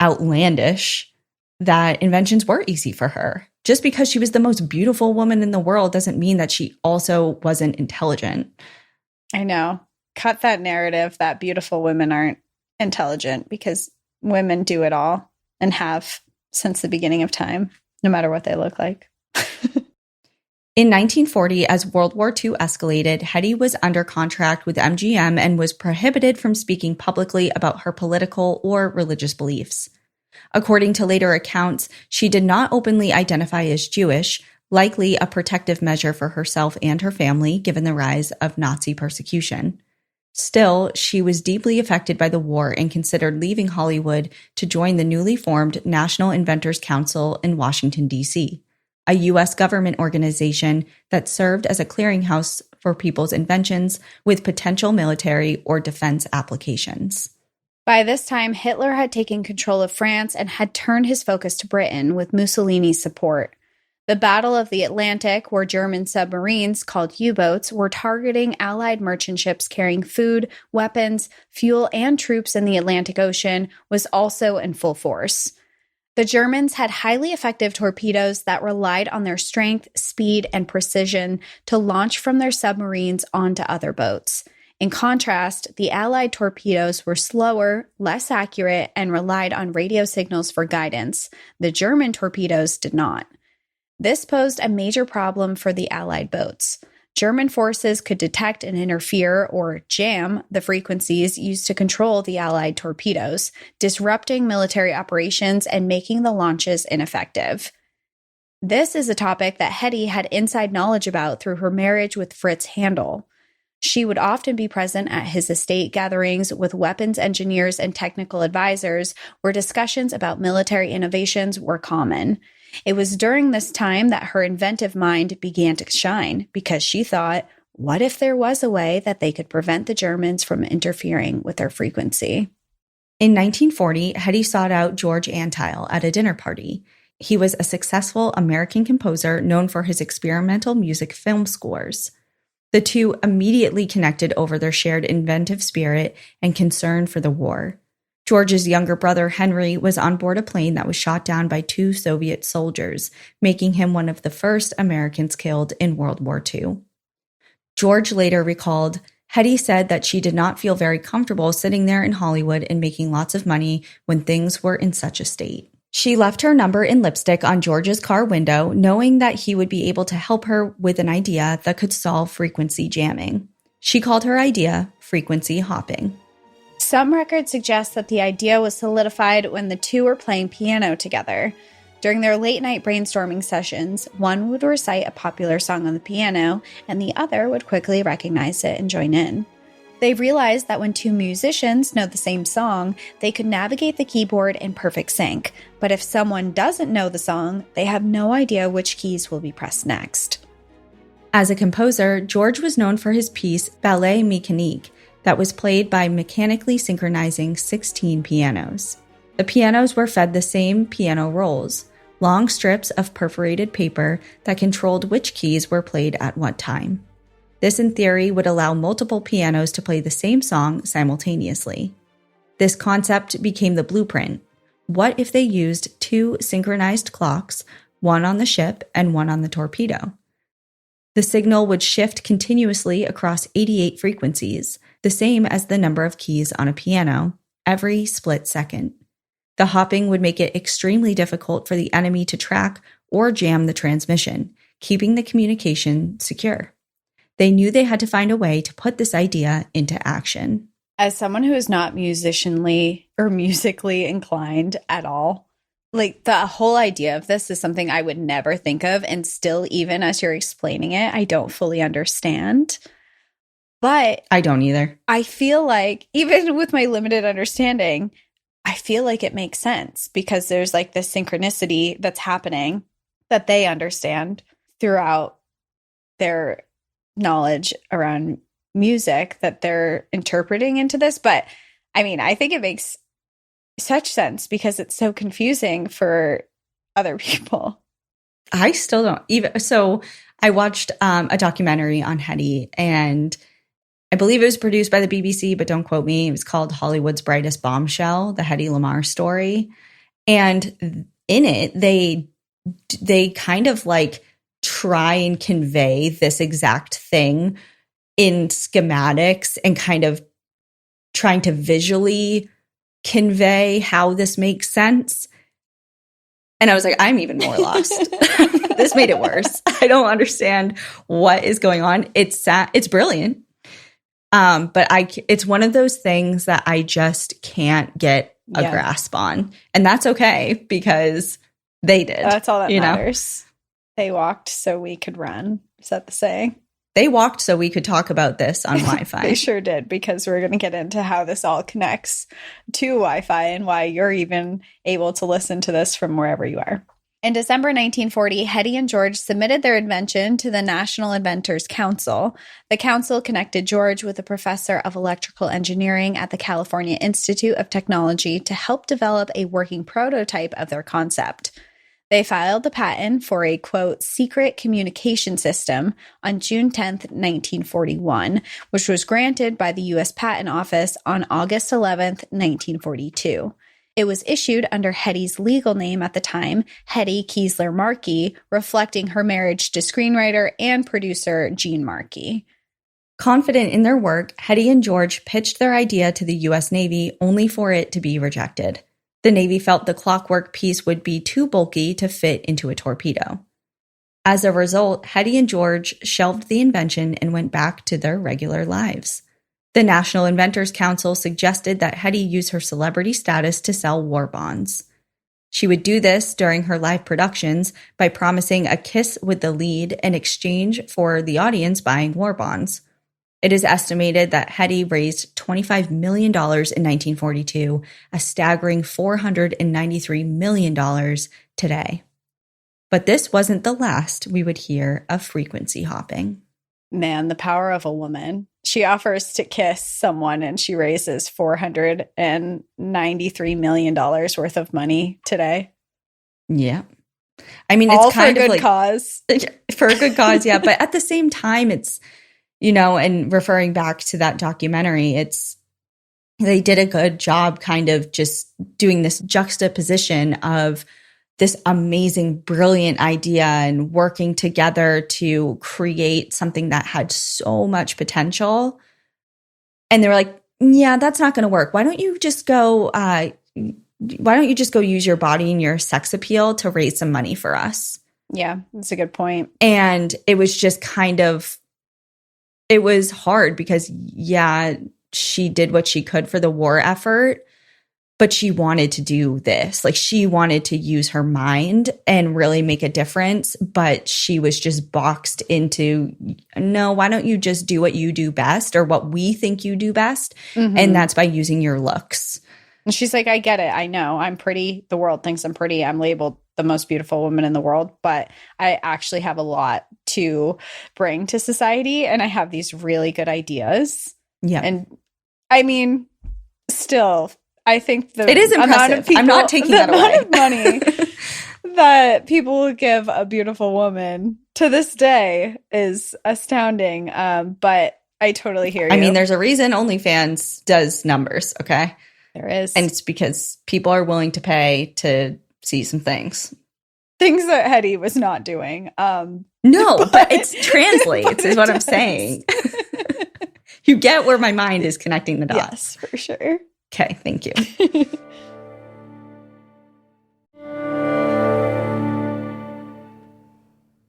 Speaker 2: outlandish that inventions were easy for her. Just because she was the most beautiful woman in the world doesn't mean that she also wasn't intelligent.
Speaker 1: I know. Cut that narrative that beautiful women aren't intelligent, because women do it all and have since the beginning of time, no matter what they look like.
Speaker 2: In 1940, as World War II escalated, Hedy was under contract with MGM and was prohibited from speaking publicly about her political or religious beliefs. According to later accounts, she did not openly identify as Jewish, likely a protective measure for herself and her family given the rise of Nazi persecution. Still, she was deeply affected by the war and considered leaving Hollywood to join the newly formed National Inventors Council in Washington, D.C., a U.S. government organization that served as a clearinghouse for people's inventions with potential military or defense applications.
Speaker 1: By this time, Hitler had taken control of France and had turned his focus to Britain with Mussolini's support. The Battle of the Atlantic, where German submarines, called U-boats, were targeting Allied merchant ships carrying food, weapons, fuel, and troops in the Atlantic Ocean, was also in full force. The Germans had highly effective torpedoes that relied on their strength, speed, and precision to launch from their submarines onto other boats. In contrast, the Allied torpedoes were slower, less accurate, and relied on radio signals for guidance. The German torpedoes did not. This posed a major problem for the Allied boats. German forces could detect and interfere, or jam, the frequencies used to control the Allied torpedoes, disrupting military operations and making the launches ineffective. This is a topic that Hedy had inside knowledge about through her marriage with Fritz Handel. She would often be present at his estate gatherings with weapons engineers and technical advisors, where discussions about military innovations were common. It was during this time that her inventive mind began to shine, because she thought, what if there was a way that they could prevent the Germans from interfering with their frequency?
Speaker 2: In 1940, Hedy sought out George Antheil at a dinner party. He was a successful American composer known for his experimental music film scores. The two immediately connected over their shared inventive spirit and concern for the war. George's younger brother, Henry, was on board a plane that was shot down by 2 Soviet soldiers, making him one of the first Americans killed in World War II. George later recalled, Hedy said that she did not feel very comfortable sitting there in Hollywood and making lots of money when things were in such a state. She left her number in lipstick on George's car window, knowing that he would be able to help her with an idea that could solve frequency jamming. She called her idea frequency hopping.
Speaker 1: Some records suggest that the idea was solidified when the two were playing piano together. During their late-night brainstorming sessions, one would recite a popular song on the piano, and the other would quickly recognize it and join in. They realized that when 2 musicians know the same song, they could navigate the keyboard in perfect sync. But if someone doesn't know the song, they have no idea which keys will be pressed next.
Speaker 2: As a composer, George was known for his piece Ballet Mécanique that was played by mechanically synchronizing 16 pianos. The pianos were fed the same piano rolls, long strips of perforated paper that controlled which keys were played at what time. This, in theory, would allow multiple pianos to play the same song simultaneously. This concept became the blueprint. What if they used 2 synchronized clocks, one on the ship and one on the torpedo? The signal would shift continuously across 88 frequencies, the same as the number of keys on a piano, every split second. The hopping would make it extremely difficult for the enemy to track or jam the transmission, keeping the communication secure. They knew they had to find a way to put this idea into action.
Speaker 1: As someone who is not musically inclined at all, like the whole idea of this is something I would never think of. And still, even as you're explaining it, I don't fully understand. But
Speaker 2: I don't either.
Speaker 1: I feel like even with my limited understanding, I feel like it makes sense because there's like this synchronicity that's happening that they understand throughout their knowledge around music that they're interpreting into this. But I mean, I think it makes such sense because it's so confusing for other people.
Speaker 2: I still don't even. So I watched a documentary on Hedy, and I believe it was produced by the BBC, but don't quote me. It was called Hollywood's Brightest Bombshell, the Hedy Lamarr story. And in it, they kind of like try and convey this exact thing in schematics and kind of trying to visually convey how this makes sense. And I was like, I'm even more lost. This made it worse. I don't understand what is going on. It's brilliant. But it's one of those things that I just can't get a grasp on. And that's okay because they did.
Speaker 1: That's all that matters. They walked so we could run. Is that the saying?
Speaker 2: They walked so we could talk about this on Wi-Fi.
Speaker 1: They sure did, because we're going to get into how this all connects to Wi-Fi and why you're even able to listen to this from wherever you are. In December 1940, Hedy and George submitted their invention to the National Inventors Council. The council connected George with a professor of electrical engineering at the California Institute of Technology to help develop a working prototype of their concept. They filed the patent for a, quote, secret communication system on June 10th, 1941, which was granted by the U.S. Patent Office on August 11th, 1942. It was issued under Hedy's legal name at the time, Hedy Kiesler Markey, reflecting her marriage to screenwriter and producer Gene Markey.
Speaker 2: Confident in their work, Hedy and George pitched their idea to the U.S. Navy only for it to be rejected. The Navy felt the clockwork piece would be too bulky to fit into a torpedo. As a result, Hedy and George shelved the invention and went back to their regular lives. The National Inventors Council suggested that Hedy use her celebrity status to sell war bonds. She would do this during her live productions by promising a kiss with the lead in exchange for the audience buying war bonds. It is estimated that Hedy raised $25 million in 1942, a staggering $493 million today. But this wasn't the last we would hear of frequency hopping.
Speaker 1: Man, the power of a woman. She offers to kiss someone and she raises $493 million worth of money today.
Speaker 2: Yeah. I mean,
Speaker 1: All
Speaker 2: it's kind
Speaker 1: for a
Speaker 2: of
Speaker 1: good
Speaker 2: like
Speaker 1: cause.
Speaker 2: for a good cause. Yeah. But at the same time, it's, and referring back to that documentary, they did a good job kind of just doing this juxtaposition of this amazing, brilliant idea and working together to create something that had so much potential. And they were like, yeah, that's not going to work. Why don't you just go use your body and your sex appeal to raise some money for us?
Speaker 1: Yeah, that's a good point.
Speaker 2: And it was just it was hard because, yeah, she did what she could for the war effort, but she wanted to do this. Like, she wanted to use her mind and really make a difference, but she was just boxed into, no, why don't you just do what you do best or what we think you do best?
Speaker 1: Mm-hmm.
Speaker 2: And that's by using your looks.
Speaker 1: And she's like, I get it. I know I'm pretty. The world thinks I'm pretty. I'm labeled the most beautiful woman in the world, but I actually have a lot to bring to society. And I have these really good ideas.
Speaker 2: Yeah.
Speaker 1: And I mean, still, I think
Speaker 2: it is impressive. I'm not taking that away.
Speaker 1: The amount of money that people will give a beautiful woman to this day is astounding. But I totally hear you.
Speaker 2: I mean, there's a reason OnlyFans does numbers, okay?
Speaker 1: There is.
Speaker 2: And it's because people are willing to pay to see some things.
Speaker 1: Things that Hedy was not doing.
Speaker 2: No, but it translates is what I'm saying. You get where my mind is connecting the dots.
Speaker 1: Yes, for sure.
Speaker 2: Okay, thank you.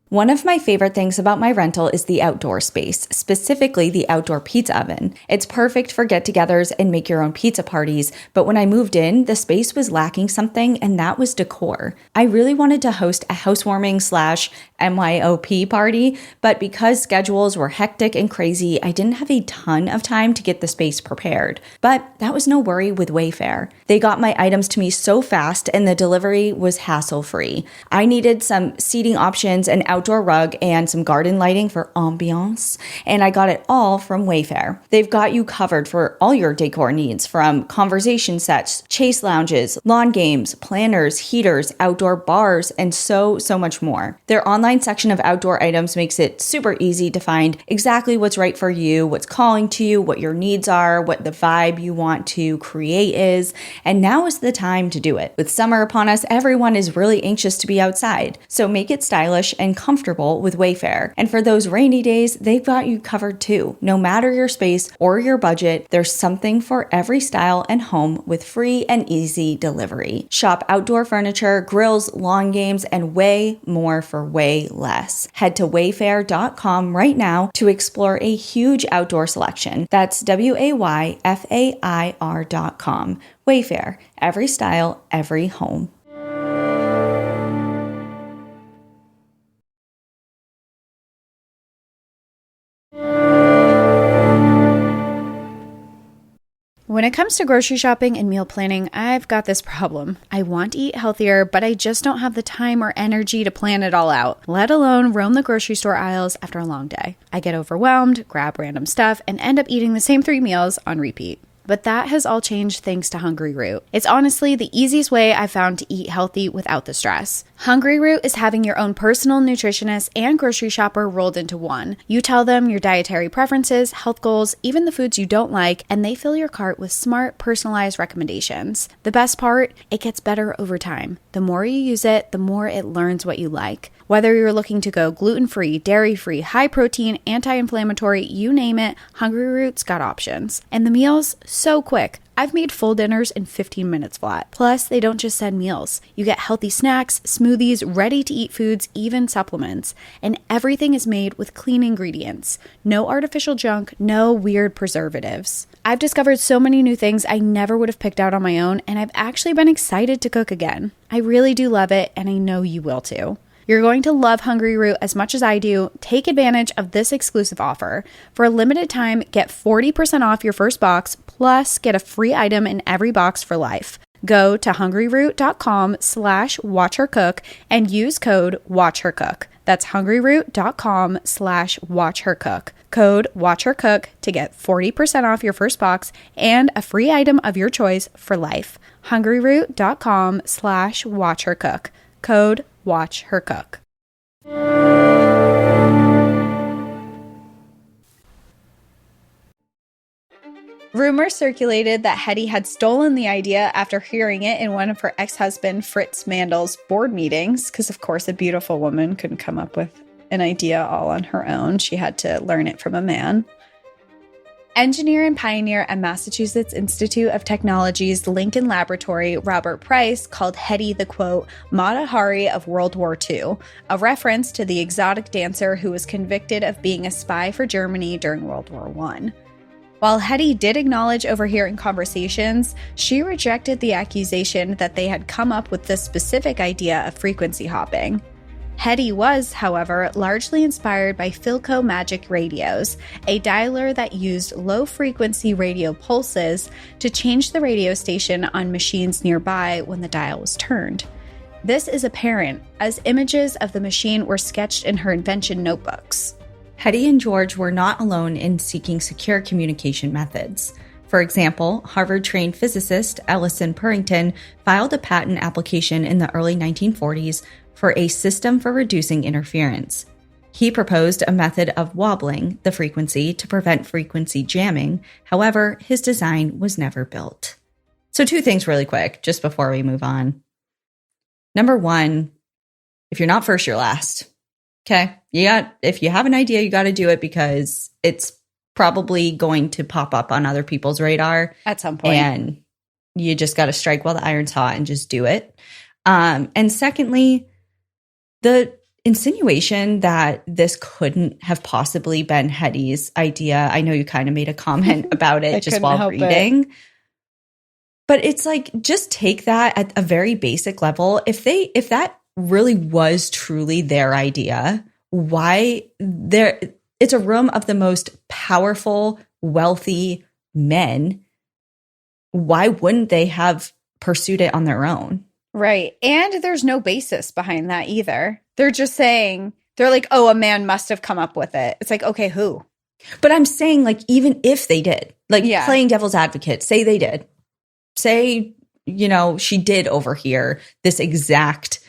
Speaker 2: One of my favorite things about my rental is the outdoor space, specifically the outdoor pizza oven. It's perfect for get-togethers and make your own pizza parties, but when I moved in, the space was lacking something, and that was decor. I really wanted to host a housewarming/MYOP party, but because schedules were hectic and crazy, I didn't have a ton of time to get the space prepared. But that was no worry with Wayfair. They got my items to me so fast, and the delivery was hassle-free. I needed some seating options, an outdoor rug, and some garden lighting for ambiance, and I got it all from Wayfair. They've got you covered for all your decor needs, from conversation sets, chase lounges, lawn games, planters, heaters, outdoor bars, and so much more. Their online section of outdoor items makes it super easy to find exactly what's right for you, what's calling to you, what your needs are, what the vibe you want to create is, and now is the time to do it. With summer upon us, everyone is really anxious to be outside, so make it stylish and comfortable with Wayfair. And for those rainy days, they've got you covered too. No matter your space or your budget, there's something for every style and home with free and easy delivery. Shop outdoor furniture, grills, lawn games, and way more for way less. Head to wayfair.com right now to explore a huge outdoor selection. That's WAYFAIR.com. Wayfair, every style, every home.
Speaker 1: When it comes to grocery shopping and meal planning, I've got this problem. I want to eat healthier, but I just don't have the time or energy to plan it all out, let alone roam the grocery store aisles after a long day. I get overwhelmed, grab random stuff, and end up eating the same 3 meals on repeat. But that has all changed thanks to Hungry Root. It's honestly the easiest way I've found to eat healthy without the stress. Hungry Root is having your own personal nutritionist and grocery shopper rolled into one. You tell them your dietary preferences, health goals, even the foods you don't like, and they fill your cart with smart, personalized recommendations. The best part? It gets better over time. The more you use it, the more it learns what you like. Whether you're looking to go gluten-free, dairy-free, high-protein, anti-inflammatory, you name it, Hungry Root's got options. And the meals? So quick. I've made full dinners in 15 minutes flat. Plus, they don't just send meals. You get healthy snacks, smoothies, ready-to-eat foods, even supplements. And everything is made with clean ingredients. No artificial junk, no weird preservatives. I've discovered so many new things I never would have picked out on my own, and I've actually been excited to cook again. I really do love it, and I know you will too. You're going to love Hungry Root as much as I do. Take advantage of this exclusive offer. For a limited time, get 40% off your first box, plus get a free item in every box for life. Go to hungryroot.com/watchhercook and use code watchhercook. That's hungryroot.com/watchhercook. Code watchhercook to get 40% off your first box and a free item of your choice for life. hungryroot.com/watchhercook. Code watchhercook. Rumors circulated that Hedy had stolen the idea after hearing it in one of her ex-husband Fritz Mandel's board meetings, because of course a beautiful woman couldn't come up with an idea all on her own. She had to learn it from a man. Engineer and pioneer at Massachusetts Institute of Technology's Lincoln Laboratory, Robert Price, called Hedy the, quote, Mata Hari of World War II, a reference to the exotic dancer who was convicted of being a spy for Germany during World War I. While Hedy did acknowledge overhearing conversations, she rejected the accusation that they had come up with the specific idea of frequency hopping. Hedy was, however, largely inspired by Philco Magic radios, a dialer that used low-frequency radio pulses to change the radio station on machines nearby when the dial was turned. This is apparent, as images of the machine were sketched in her invention notebooks.
Speaker 2: Hedy and George were not alone in seeking secure communication methods. For example, Harvard-trained physicist Ellison Purrington filed a patent application in the early 1940s for a system for reducing interference. He proposed a method of wobbling the frequency to prevent frequency jamming. However, his design was never built. So 2 things really quick, just before we move on. Number 1, if you're not first, you're last. Okay, if you have an idea, you got to do it because it's probably going to pop up on other people's radar
Speaker 1: at some point.
Speaker 2: And you just got to strike while the iron's hot and just do it. And secondly, the insinuation that this couldn't have possibly been Hedy's idea. I know you kind of made a comment about it just while reading. But it's like, just take that at a very basic level. If that really was truly their idea, it's a room of the most powerful, wealthy men. Why wouldn't they have pursued it on their own?
Speaker 1: Right. And there's no basis behind that either. They're just saying, they're like, oh, a man must have come up with it. It's like, okay, who?
Speaker 2: But I'm saying, like, even if they did, playing devil's advocate, say they did. Say, she did overhear this exact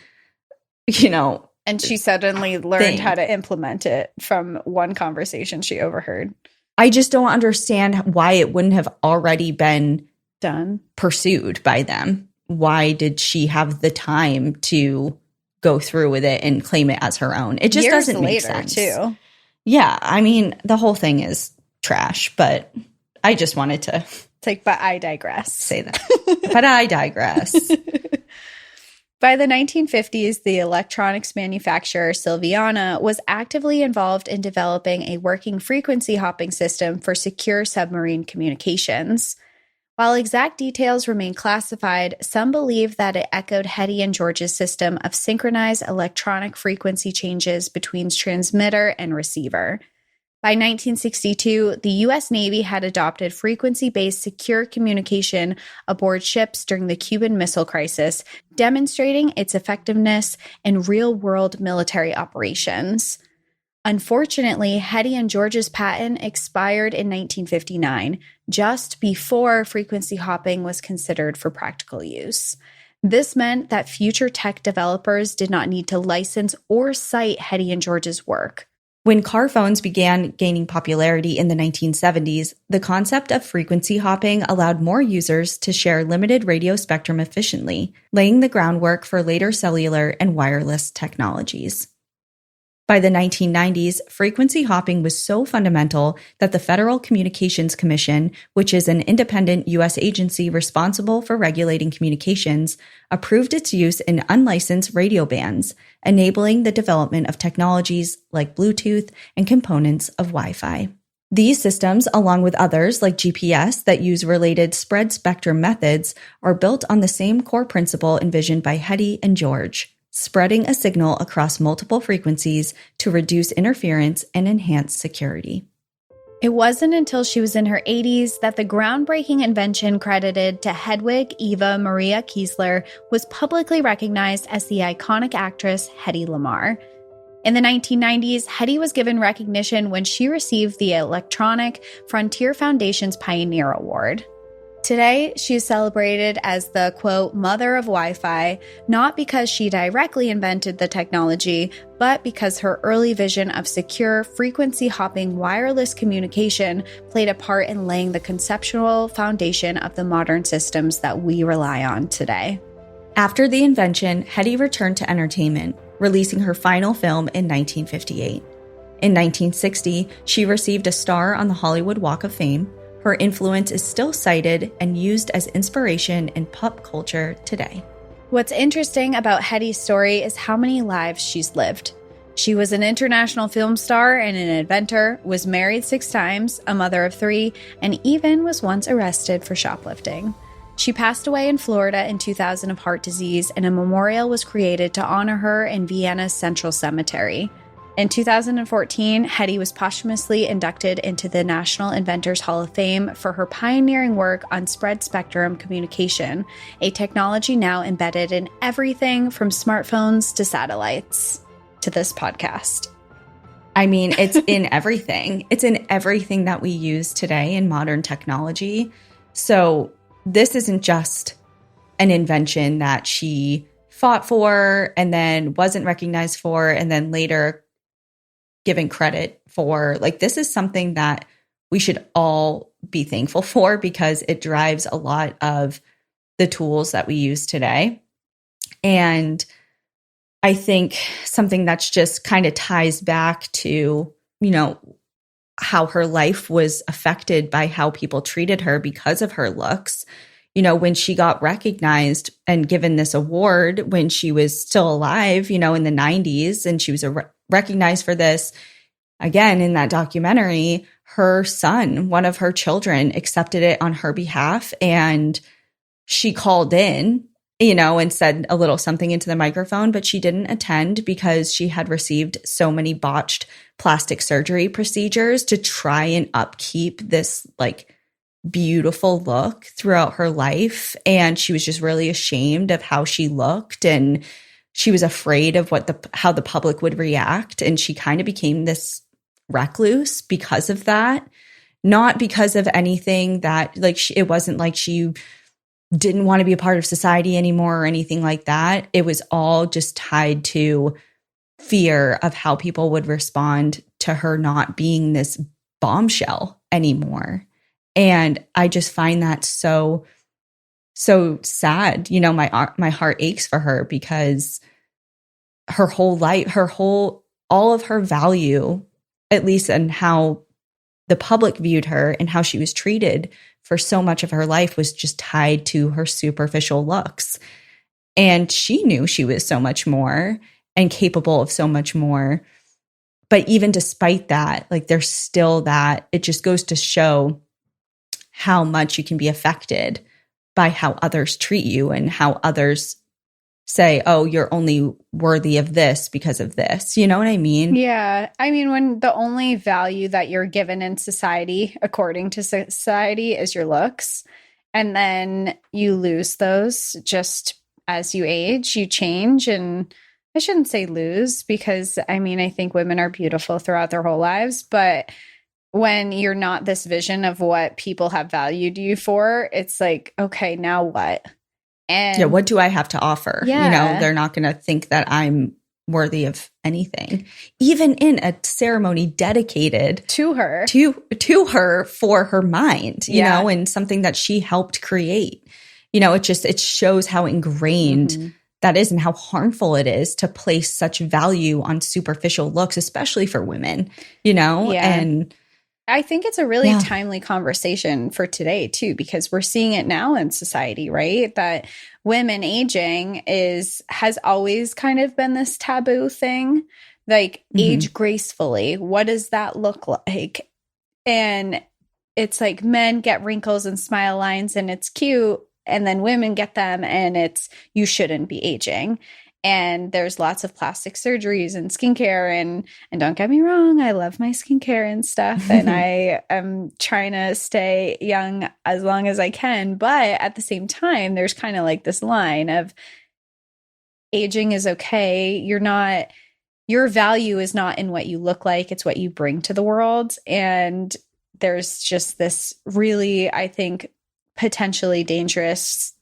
Speaker 1: and she suddenly learned how to implement it from one conversation she overheard.
Speaker 2: I just don't understand why it wouldn't have already been
Speaker 1: done,
Speaker 2: pursued by them. Why did she have the time to go through with it and claim it as her own? It just doesn't make sense. Too. Yeah, I mean, the whole thing is trash, but I just wanted to
Speaker 1: but I digress.
Speaker 2: Say that. But I digress.
Speaker 1: By the 1950s, the electronics manufacturer Silviana was actively involved in developing a working frequency hopping system for secure submarine communications. While exact details remain classified, some believe that it echoed Hedy and George's system of synchronized electronic frequency changes between transmitter and receiver. By 1962, the U.S. Navy had adopted frequency-based secure communication aboard ships during the Cuban Missile Crisis, demonstrating its effectiveness in real-world military operations. Unfortunately, Hedy and George's patent expired in 1959, just before frequency hopping was considered for practical use. This meant that future tech developers did not need to license or cite Hedy and George's work.
Speaker 2: When car phones began gaining popularity in the 1970s, the concept of frequency hopping allowed more users to share limited radio spectrum efficiently, laying the groundwork for later cellular and wireless technologies. By the 1990s, frequency hopping was so fundamental that the Federal Communications Commission, which is an independent U.S. agency responsible for regulating communications, approved its use in unlicensed radio bands, enabling the development of technologies like Bluetooth and components of Wi-Fi. These systems, along with others like GPS that use related spread spectrum methods, are built on the same core principle envisioned by Hedy and George: spreading a signal across multiple frequencies to reduce interference and enhance security.
Speaker 1: It wasn't until she was in her 80s that the groundbreaking invention credited to Hedwig Eva Maria Kiesler was publicly recognized as the iconic actress Hedy Lamarr. In the 1990s, Hedy was given recognition when she received the Electronic Frontier Foundation's Pioneer Award. Today, she is celebrated as the, quote, mother of Wi-Fi, not because she directly invented the technology, but because her early vision of secure, frequency-hopping wireless communication played a part in laying the conceptual foundation of the modern systems that we rely on today.
Speaker 2: After the invention, Hedy returned to entertainment, releasing her final film in 1958. In 1960, she received a star on the Hollywood Walk of Fame. Her influence is still cited and used as inspiration in pop culture today.
Speaker 1: What's interesting about Hedy's story is how many lives she's lived. She was an international film star and an inventor, was married 6 times, a mother of 3, and even was once arrested for shoplifting. She passed away in Florida in 2000 of heart disease, and a memorial was created to honor her in Vienna's Central Cemetery. In 2014, Hedy was posthumously inducted into the National Inventors Hall of Fame for her pioneering work on spread-spectrum communication, a technology now embedded in everything from smartphones to satellites to this podcast.
Speaker 2: I mean, it's in everything. It's in everything that we use today in modern technology. So this isn't just an invention that she fought for and then wasn't recognized for and then later given credit for. Like, this is something that we should all be thankful for because it drives a lot of the tools that we use today. And I think something that's just kind of ties back to, how her life was affected by how people treated her because of her looks. When she got recognized and given this award when she was still alive, in the 90s, and she was recognized for this, again, in that documentary, her son, one of her children, accepted it on her behalf. And she called in, and said a little something into the microphone, but she didn't attend because she had received so many botched plastic surgery procedures to try and upkeep this beautiful look throughout her life. And she was just really ashamed of how she looked. And she was afraid of how the public would react. And she kind of became this recluse because of that, not because of anything that it wasn't like she didn't want to be a part of society anymore or anything like that. It was all just tied to fear of how people would respond to her not being this bombshell anymore. And I just find that so sad. My heart aches for her because her whole life, all of her value, at least in how the public viewed her and how she was treated for so much of her life, was just tied to her superficial looks. And she knew she was so much more and capable of so much more. But even despite that, there's still that. It just goes to show how much you can be affected by how others treat you and how others say, oh, you're only worthy of this because of this. You know what I mean?
Speaker 1: Yeah. I mean, when the only value that you're given in society, according to society, is your looks, and then you lose those just as you age, you change. And I shouldn't say lose because, I think women are beautiful throughout their whole lives, but when you're not this vision of what people have valued you for, it's like, okay, now what? And
Speaker 2: what do I have to offer?
Speaker 1: Yeah.
Speaker 2: They're not going to think that I'm worthy of anything, even in a ceremony dedicated
Speaker 1: to her,
Speaker 2: to her for her mind, and something that she helped create. It shows how ingrained that is and how harmful it is to place such value on superficial looks, especially for women, and
Speaker 1: I think it's a really timely conversation for today too, because we're seeing it now in society, right? That women aging has always kind of been this taboo thing, age gracefully. What does that look like? And it's like men get wrinkles and smile lines and it's cute. And then women get them and it's, you shouldn't be aging. And there's lots of plastic surgeries and skincare. And don't get me wrong, I love my skincare and stuff. And I am trying to stay young as long as I can. But at the same time, there's kind of this line of aging is okay. You're not your value is not in what you look like, it's what you bring to the world. And there's just this really, I think, potentially dangerous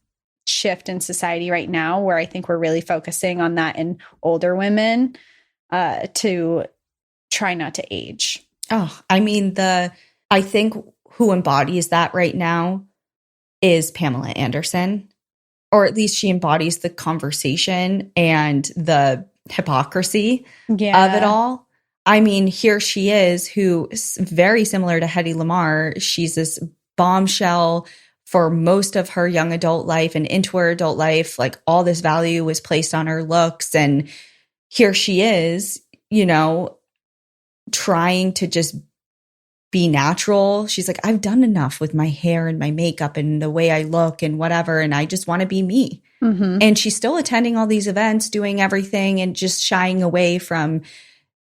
Speaker 1: shift in society right now where I think we're really focusing on that in older women to try not to age.
Speaker 2: Oh, I mean, I think who embodies that right now is Pamela Anderson, or at least she embodies the conversation and the hypocrisy of it all. I mean, here she is, who is very similar to Hedy Lamarr. She's this bombshell for most of her young adult life and into her adult life. Like, all this value was placed on her looks. And here she is, you know, trying to just be natural. She's like, I've done enough with my hair and my makeup and the way I look and whatever, and I just want to be me. Mm-hmm. And she's still attending all these events, doing everything, and just shying away from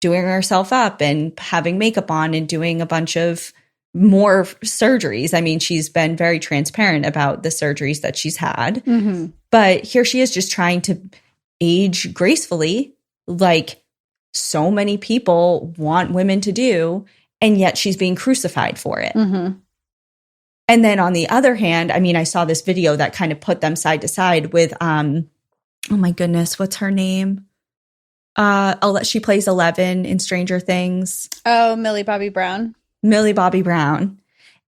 Speaker 2: doing herself up and having makeup on and doing a bunch of more surgeries. I mean, she's been very transparent about the surgeries that she's had. Mm-hmm. But here she is just trying to age gracefully, like so many people want women to do, and yet she's being crucified for it. Mm-hmm. And then on the other hand, I mean, I saw this video that kind of put them side to side with, oh my goodness, what's her name? She plays 11 in Stranger Things.
Speaker 1: Oh, Millie Bobby Brown.
Speaker 2: Millie Bobby Brown.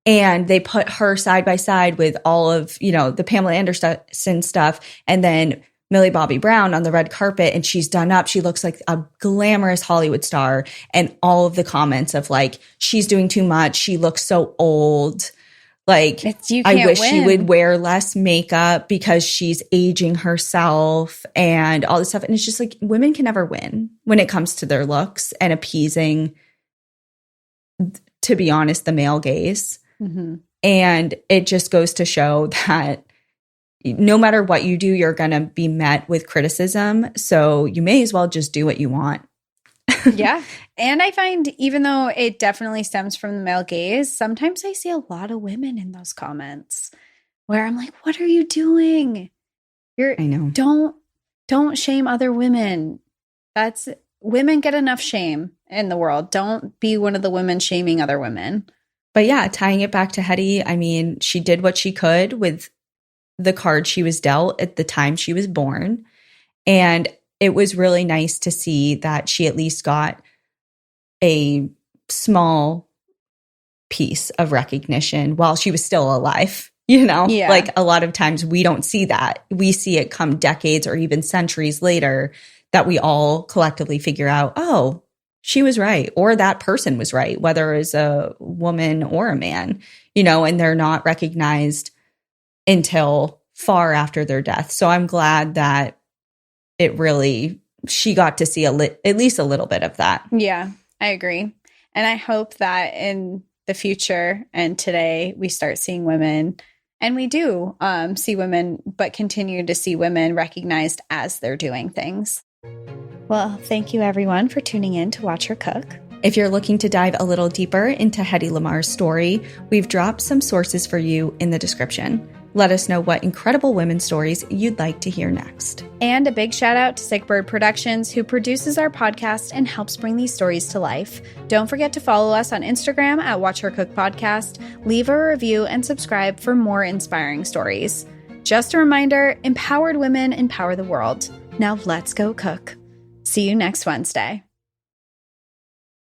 Speaker 2: And they put her side by side with all of, you know, the Pamela Anderson stuff. And then Millie Bobby Brown on the red carpet, and she's done up. She looks like a glamorous Hollywood star. And all of the comments of like, she's doing too much. She looks so old. Like, I wish she would wear less makeup because she's aging herself and all this stuff. And it's just like, women can never win when it comes to their looks and appeasing, to be honest, the male gaze. Mm-hmm. And it just goes to show that no matter what you do, you're going to be met with criticism. So you may as well just do what you want.
Speaker 1: Yeah. And I find, even though it definitely stems from the male gaze, sometimes I see a lot of women in those comments where I'm like, what are you doing? I know. Don't shame other women. Women get enough shame in the world. Don't be one of the women shaming other women.
Speaker 2: But yeah, tying it back to Hedy, I mean, she did what she could with the card she was dealt at the time she was born. And it was really nice to see that she at least got a small piece of recognition while she was still alive. You know, like a lot of times we don't see that. We see it come decades or even centuries later that we all collectively figure out, oh, she was right, or that person was right, whether it's a woman or a man, you know, and they're not recognized until far after their death. So I'm glad that she got to see at least a little bit of that.
Speaker 1: Yeah, I agree. And I hope that in the future and today we start seeing women, and we do see women, but continue to see women recognized as they're doing things. Well, thank you everyone for tuning in to Watch Her Cook.
Speaker 2: If you're looking to dive a little deeper into Hedy Lamarr's story, we've dropped some sources for you in the description. Let us know what incredible women's stories you'd like to hear next.
Speaker 1: And a big shout out to Sick Bird Productions, who produces our podcast and helps bring these stories to life. Don't forget to follow us on Instagram at Watch Her Cook Podcast, leave a review, and subscribe for more inspiring stories. Just a reminder, empowered women empower the world. Now let's go cook. See you next Wednesday.